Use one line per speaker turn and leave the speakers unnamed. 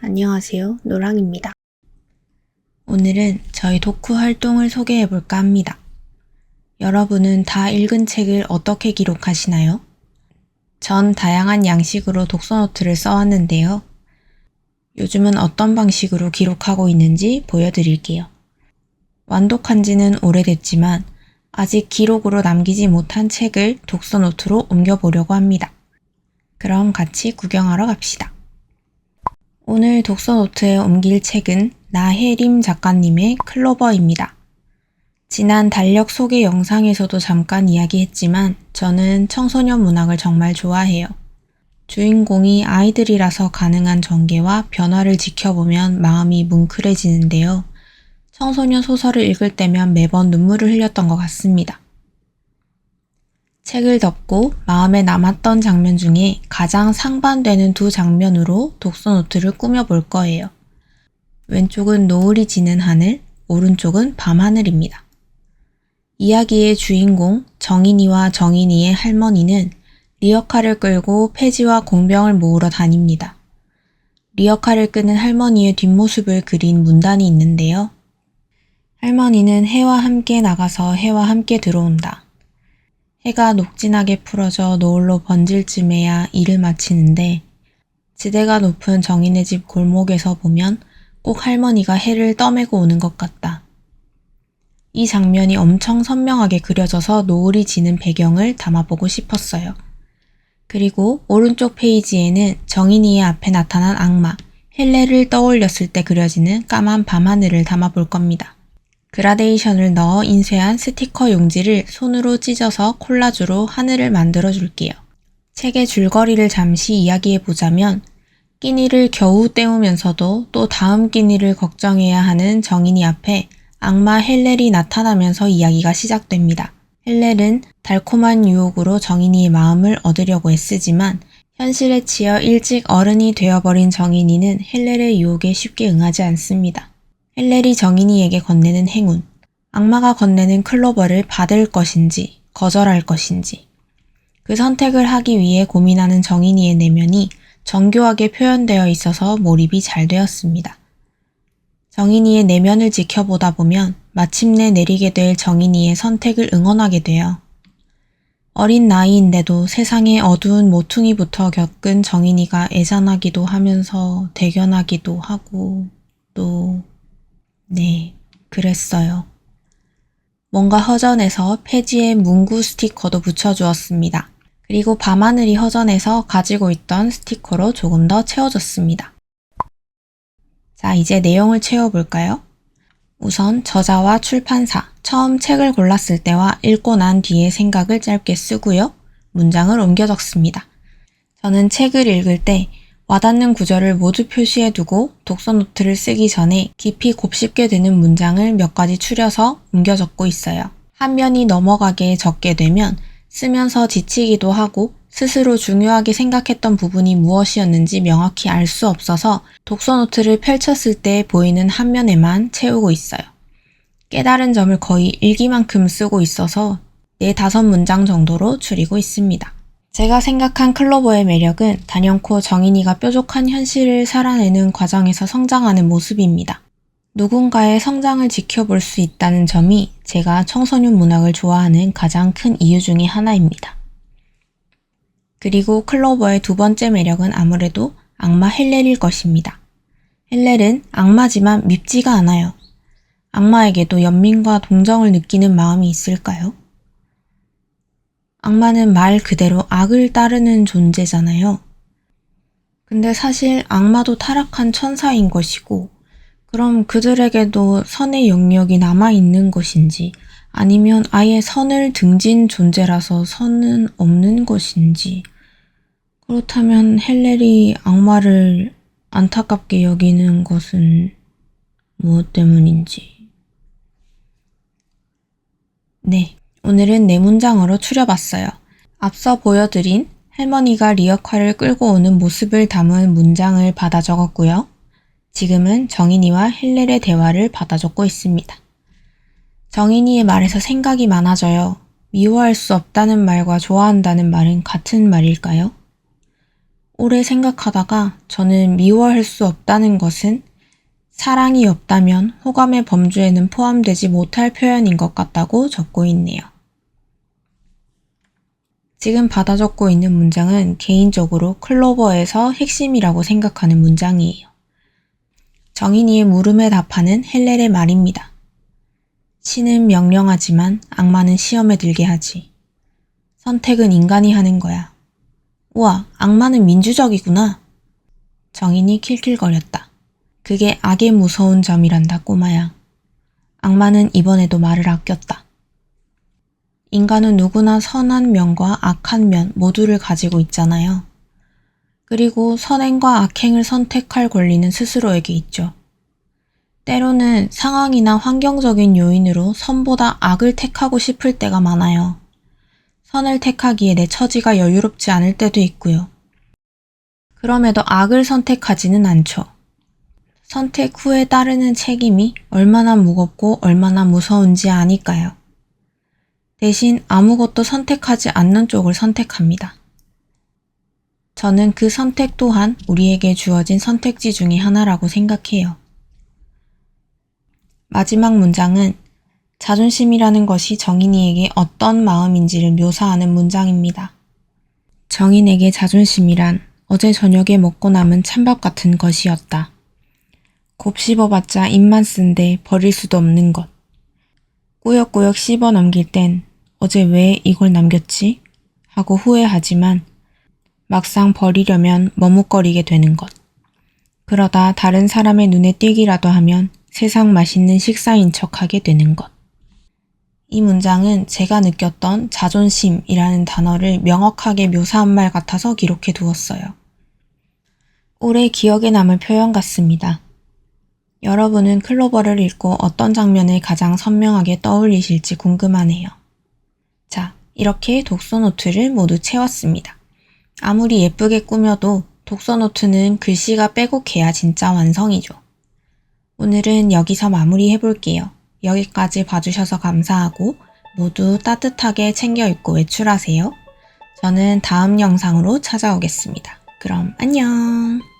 안녕하세요. 노랑입니다. 오늘은 저희 독후 활동을 소개해 볼까 합니다. 여러분은 다 읽은 책을 어떻게 기록하시나요? 전 다양한 양식으로 독서노트를 써왔는데요. 요즘은 어떤 방식으로 기록하고 있는지 보여드릴게요. 완독한 지는 오래됐지만 아직 기록으로 남기지 못한 책을 독서노트로 옮겨보려고 합니다. 그럼 같이 구경하러 갑시다. 오늘 독서노트에 옮길 책은 나혜림 작가님의 클로버입니다. 지난 달력 소개 영상에서도 잠깐 이야기했지만 저는 청소년 문학을 정말 좋아해요. 주인공이 아이들이라서 가능한 전개와 변화를 지켜보면 마음이 뭉클해지는데요. 청소년 소설을 읽을 때면 매번 눈물을 흘렸던 것 같습니다. 책을 덮고 마음에 남았던 장면 중에 가장 상반되는 두 장면으로 독서노트를 꾸며볼 거예요. 왼쪽은 노을이 지는 하늘, 오른쪽은 밤하늘입니다. 이야기의 주인공 정인이와 정인이의 할머니는 리어카를 끌고 폐지와 공병을 모으러 다닙니다. 리어카를 끄는 할머니의 뒷모습을 그린 문단이 있는데요. 할머니는 해와 함께 나가서 해와 함께 들어온다. 해가 녹진하게 풀어져 노을로 번질 쯤에야 일을 마치는데 지대가 높은 정인의 집 골목에서 보면 꼭 할머니가 해를 떠매고 오는 것 같다. 이 장면이 엄청 선명하게 그려져서 노을이 지는 배경을 담아보고 싶었어요. 그리고 오른쪽 페이지에는 정인이의 앞에 나타난 악마, 헬레를 떠올렸을 때 그려지는 까만 밤하늘을 담아볼 겁니다. 그라데이션을 넣어 인쇄한 스티커 용지를 손으로 찢어서 콜라주로 하늘을 만들어 줄게요. 책의 줄거리를 잠시 이야기해보자면 끼니를 겨우 때우면서도 또 다음 끼니를 걱정해야 하는 정인이 앞에 악마 헬렐이 나타나면서 이야기가 시작됩니다. 헬렐은 달콤한 유혹으로 정인이의 마음을 얻으려고 애쓰지만 현실에 치여 일찍 어른이 되어버린 정인이는 헬렐의 유혹에 쉽게 응하지 않습니다. 헬렐이 정인이에게 건네는 행운, 악마가 건네는 클로버를 받을 것인지 거절할 것인지 그 선택을 하기 위해 고민하는 정인이의 내면이 정교하게 표현되어 있어서 몰입이 잘 되었습니다. 정인이의 내면을 지켜보다 보면 마침내 내리게 될 정인이의 선택을 응원하게 돼요. 어린 나이인데도 세상의 어두운 모퉁이부터 겪은 정인이가 애잔하기도 하면서 대견하기도 하고 네, 그랬어요. 뭔가 허전해서 폐지에 문구 스티커도 붙여주었습니다. 그리고 밤하늘이 허전해서 가지고 있던 스티커로 조금 더 채워줬습니다. 자, 이제 내용을 채워볼까요? 우선 저자와 출판사, 처음 책을 골랐을 때와 읽고 난 뒤의 생각을 짧게 쓰고요. 문장을 옮겨 적습니다. 저는 책을 읽을 때 와닿는 구절을 모두 표시해두고 독서노트를 쓰기 전에 깊이 곱씹게 되는 문장을 몇 가지 추려서 옮겨 적고 있어요. 한 면이 넘어가게 적게 되면 쓰면서 지치기도 하고 스스로 중요하게 생각했던 부분이 무엇이었는지 명확히 알 수 없어서 독서노트를 펼쳤을 때 보이는 한 면에만 채우고 있어요. 깨달은 점을 거의 일기만큼 쓰고 있어서 4-5문장 정도로 줄이고 있습니다. 제가 생각한 클로버의 매력은 단연코 정인이가 뾰족한 현실을 살아내는 과정에서 성장하는 모습입니다. 누군가의 성장을 지켜볼 수 있다는 점이 제가 청소년 문학을 좋아하는 가장 큰 이유 중에 하나입니다. 그리고 클로버의 두 번째 매력은 아무래도 악마 헬렐일 것입니다. 헬렐은 악마지만 밉지가 않아요. 악마에게도 연민과 동정을 느끼는 마음이 있을까요? 악마는 말 그대로 악을 따르는 존재잖아요. 근데 사실 악마도 타락한 천사인 것이고 그럼 그들에게도 선의 영역이 남아있는 것인지 아니면 아예 선을 등진 존재라서 선은 없는 것인지 그렇다면 헬렐이 악마를 안타깝게 여기는 것은 무엇 때문인지 네, 오늘은 4문장으로 추려봤어요. 앞서 보여드린 할머니가 리어카를 끌고 오는 모습을 담은 문장을 받아 적었고요. 지금은 정인이와 헬렐의 대화를 받아 적고 있습니다. 정인이의 말에서 생각이 많아져요. 미워할 수 없다는 말과 좋아한다는 말은 같은 말일까요? 오래 생각하다가 저는 미워할 수 없다는 것은 사랑이 없다면 호감의 범주에는 포함되지 못할 표현인 것 같다고 적고 있네요. 지금 받아 적고 있는 문장은 개인적으로 클로버에서 핵심이라고 생각하는 문장이에요. 정인이의 물음에 답하는 헬렐의 말입니다. 신은 명령하지만 악마는 시험에 들게 하지. 선택은 인간이 하는 거야. 우와, 악마는 민주적이구나. 정인이 킬킬거렸다. 그게 악의 무서운 점이란다, 꼬마야. 악마는 이번에도 말을 아꼈다. 인간은 누구나 선한 면과 악한 면 모두를 가지고 있잖아요. 그리고 선행과 악행을 선택할 권리는 스스로에게 있죠. 때로는 상황이나 환경적인 요인으로 선보다 악을 택하고 싶을 때가 많아요. 선을 택하기에 내 처지가 여유롭지 않을 때도 있고요. 그럼에도 악을 선택하지는 않죠. 선택 후에 따르는 책임이 얼마나 무겁고 얼마나 무서운지 아니까요. 대신 아무것도 선택하지 않는 쪽을 선택합니다. 저는 그 선택 또한 우리에게 주어진 선택지 중의 하나라고 생각해요. 마지막 문장은 자존심이라는 것이 정인이에게 어떤 마음인지를 묘사하는 문장입니다. 정인에게 자존심이란 어제 저녁에 먹고 남은 찬밥 같은 것이었다. 곱씹어봤자 입만 쓴데 버릴 수도 없는 것. 꾸역꾸역 씹어 넘길 땐 어제 왜 이걸 남겼지? 하고 후회하지만 막상 버리려면 머뭇거리게 되는 것. 그러다 다른 사람의 눈에 띄기라도 하면 세상 맛있는 식사인 척하게 되는 것. 이 문장은 제가 느꼈던 자존심이라는 단어를 명확하게 묘사한 말 같아서 기록해 두었어요. 오래 기억에 남을 표현 같습니다. 여러분은 클로버를 읽고 어떤 장면을 가장 선명하게 떠올리실지 궁금하네요. 자, 이렇게 독서노트를 모두 채웠습니다. 아무리 예쁘게 꾸며도 독서노트는 글씨가 빼곡해야 진짜 완성이죠. 오늘은 여기서 마무리해볼게요. 여기까지 봐주셔서 감사하고 모두 따뜻하게 챙겨 읽고 외출하세요. 저는 다음 영상으로 찾아오겠습니다. 그럼 안녕!